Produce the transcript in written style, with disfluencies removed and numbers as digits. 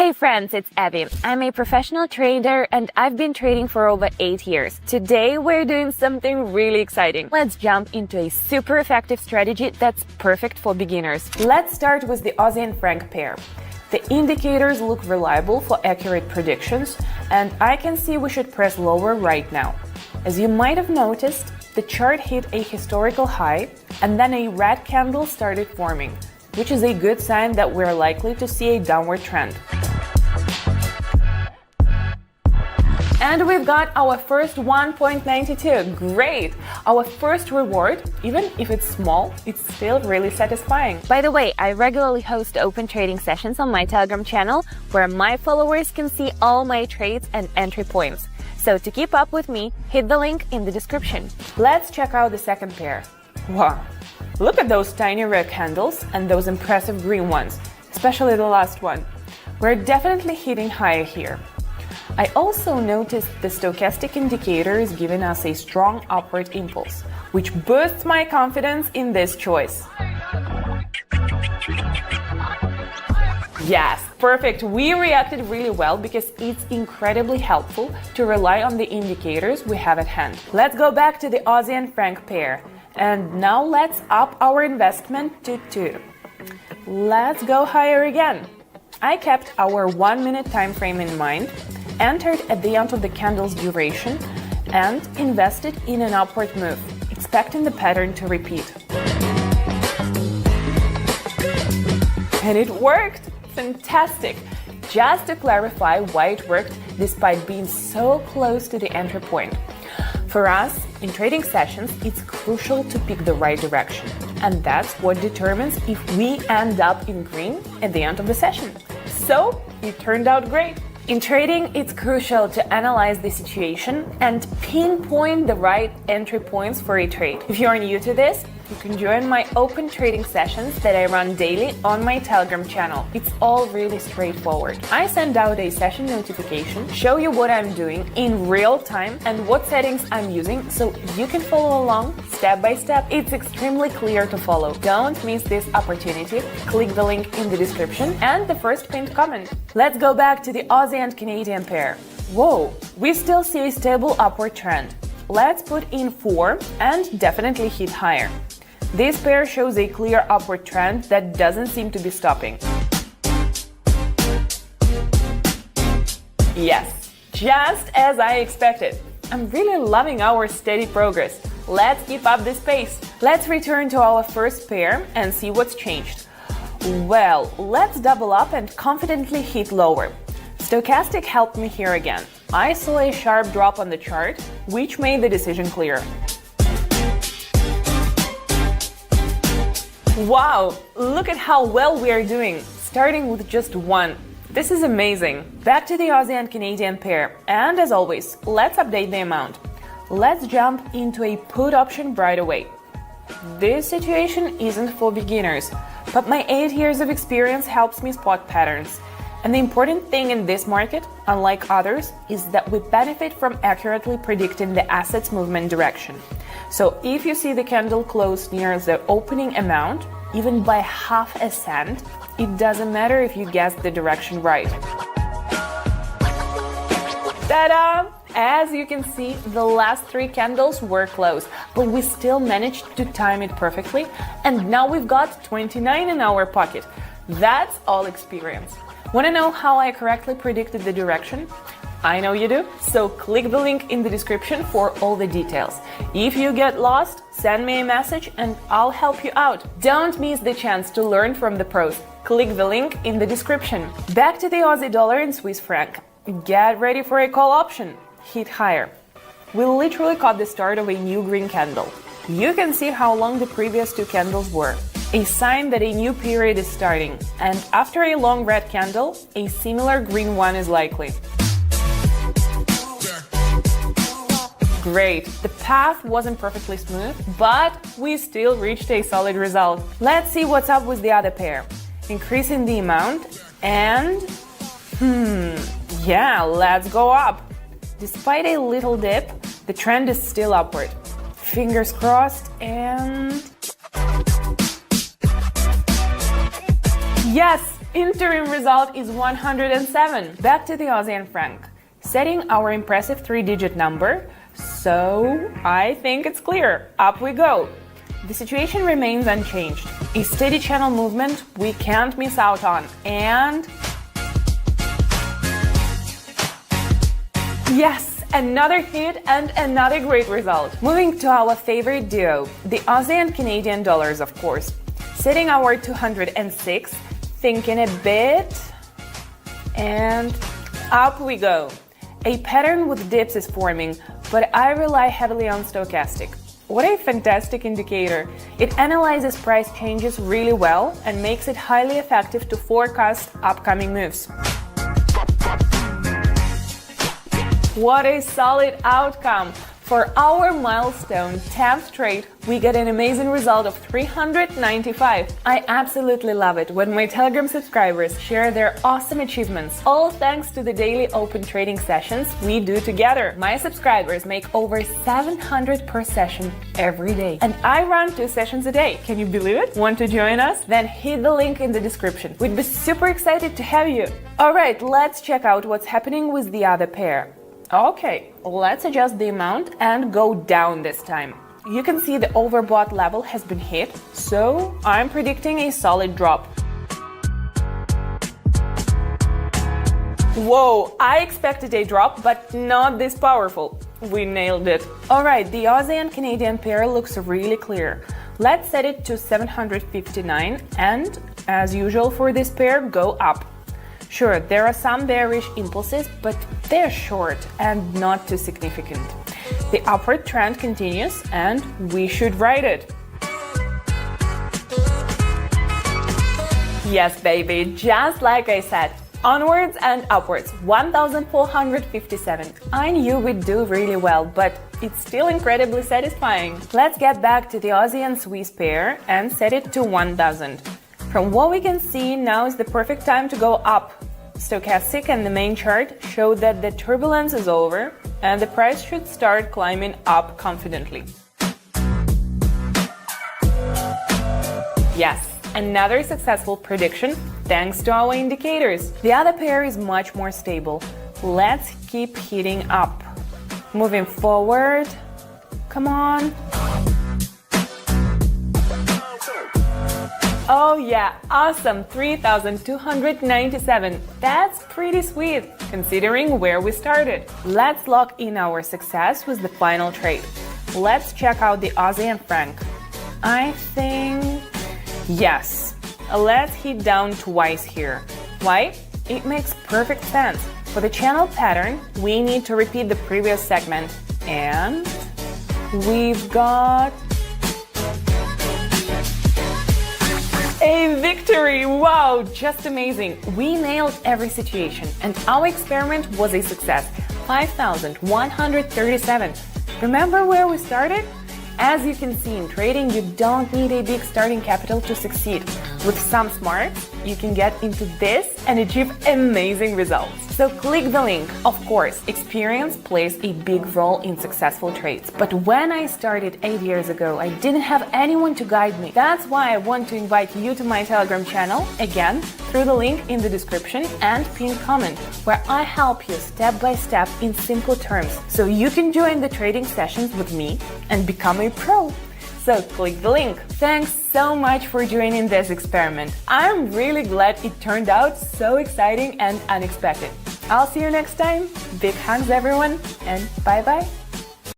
Hey friends, it's Abby. I'm a professional trader and I've been trading for over 8 years. Today we're doing something really exciting. Let's jump into a super effective strategy that's perfect for beginners. Let's start with the Aussie and franc pair. The indicators look reliable for accurate predictions, and I can see we should press lower right now. As you might have noticed, the chart hit a historical high and then a red candle started forming, which is a good sign that we're likely to see a downward trend. And we've got our first 1.92. Great! Our first reward, even if it's small, it's still really satisfying. By the way, I regularly host open trading sessions on my Telegram channel where my followers can see all my trades and entry points. So to keep up with me, hit the link in the description. Let's check out the second pair. Wow! Look at those tiny red candles and those impressive green ones, especially the last one. We're definitely hitting higher here. I also noticed the stochastic indicator is giving us a strong upward impulse, which boosts my confidence in this choice. Yes, perfect. We reacted really well because it's incredibly helpful to rely on the indicators we have at hand. Let's go back to the Aussie and franc pair. And now let's up our investment to 2. Let's go higher again. I kept our 1-minute time frame in mind, entered at the end of the candle's duration, and invested in an upward move, expecting the pattern to repeat. And it worked! Fantastic! Just to clarify why it worked despite being so close to the entry point. For us, in trading sessions, it's crucial to pick the right direction. And that's what determines if we end up in green at the end of the session. So, it turned out great. In trading, it's crucial to analyze the situation and pinpoint the right entry points for a trade. If you're new to this, you can join my open trading sessions that I run daily on my Telegram channel. It's all really straightforward. I send out a session notification, show you what I'm doing in real time and what settings I'm using so you can follow along step by step. It's extremely clear to follow. Don't miss this opportunity. Click the link in the description and the first pinned comment. Let's go back to the Aussie and Canadian pair. Whoa, we still see a stable upward trend. Let's put in 4 and definitely hit higher. This pair shows a clear upward trend that doesn't seem to be stopping. Yes, just as I expected. I'm really loving our steady progress. Let's keep up this pace. Let's return to our first pair and see what's changed. Well, let's double up and confidently hit lower. Stochastic helped me here again. I saw a sharp drop on the chart, which made the decision clear. Wow, look at how well we are doing, starting with just 1. This is amazing. Back to the Aussie and Canadian pair, and as always, let's update the amount. Let's jump into a put option right away. This situation isn't for beginners, but my 8 years of experience helps me spot patterns. And the important thing in this market, unlike others, is that we benefit from accurately predicting the asset's movement direction. So if you see the candle close near the opening amount, even by half a cent, it doesn't matter if you guess the direction right. Ta-da! As you can see, the last 3 candles were close, but we still managed to time it perfectly, and now we've got 29 in our pocket. That's all experience. Want to know how I correctly predicted the direction? I know you do, so click the link in the description for all the details. If you get lost, send me a message and I'll help you out. Don't miss the chance to learn from the pros. Click the link in the description. Back to the Aussie dollar and Swiss franc. Get ready for a call option. Hit higher. We literally caught the start of a new green candle. You can see how long the previous 2 candles were. A sign that a new period is starting. And after a long red candle, a similar green one is likely. Great! The path wasn't perfectly smooth, but we still reached a solid result. Let's see what's up with the other pair. Increasing the amount and... yeah, let's go up! Despite a little dip, the trend is still upward. Fingers crossed and... Yes! interim result is 107. Back to the Aussie and franc. Setting our impressive 3-digit number, so I think it's clear. Up we go. The situation remains unchanged. A steady channel movement we can't miss out on. And yes, another hit and another great result. Moving to our favorite duo, the Aussie and Canadian dollars, of course. Setting our 206, thinking a bit, and up we go. A pattern with dips is forming, but I rely heavily on stochastic. What a fantastic indicator! It analyzes price changes really well and makes it highly effective to forecast upcoming moves. What a solid outcome! For our milestone 10th trade, we get an amazing result of 395. I absolutely love it when my Telegram subscribers share their awesome achievements, all thanks to the daily open trading sessions we do together. My subscribers make over 700 per session every day, and I run 2 sessions a day. Can you believe it? Want to join us? Then hit the link in the description. We'd be super excited to have you. Alright, let's check out what's happening with the other pair. Okay, let's adjust the amount and go down this time. You can see the overbought level has been hit, so I'm predicting a solid drop. Whoa, I expected a drop, but not this powerful. We nailed it. Alright, the Aussie and Canadian pair looks really clear. Let's set it to 759 and, as usual for this pair, go up. Sure, there are some bearish impulses, but they're short and not too significant. The upward trend continues and we should ride it. Yes, baby, just like I said. Onwards and upwards, 1,457. I knew we'd do really well, but it's still incredibly satisfying. Let's get back to the Aussie and Swiss pair and set it to 1,000. From what we can see, now is the perfect time to go up. Stochastic and the main chart show that the turbulence is over and the price should start climbing up confidently. Yes, another successful prediction thanks to our indicators. The other pair is much more stable. Let's keep hitting up. Moving forward. Come on. Oh yeah, awesome, 3,297. That's pretty sweet, considering where we started. Let's lock in our success with the final trade. Let's check out the Aussie and franc. I think... yes. Let's hit down twice here. Why? It makes perfect sense. For the channel pattern, we need to repeat the previous segment. And... we've got... a victory! Wow, just amazing! We nailed every situation and our experiment was a success. 5,137. Remember where we started? As you can see in trading, you don't need a big starting capital to succeed. With some smarts, you can get into this and achieve amazing results. So click the link. Of course, experience plays a big role in successful trades. But when I started 8 years ago, I didn't have anyone to guide me. That's why I want to invite you to my Telegram channel, again, through the link in the description and pinned comment, where I help you step by step in simple terms, so you can join the trading sessions with me and become a pro. So click the link. Thanks so much for joining this experiment. I'm really glad it turned out so exciting and unexpected. I'll see you next time. Big hugs everyone, and bye bye.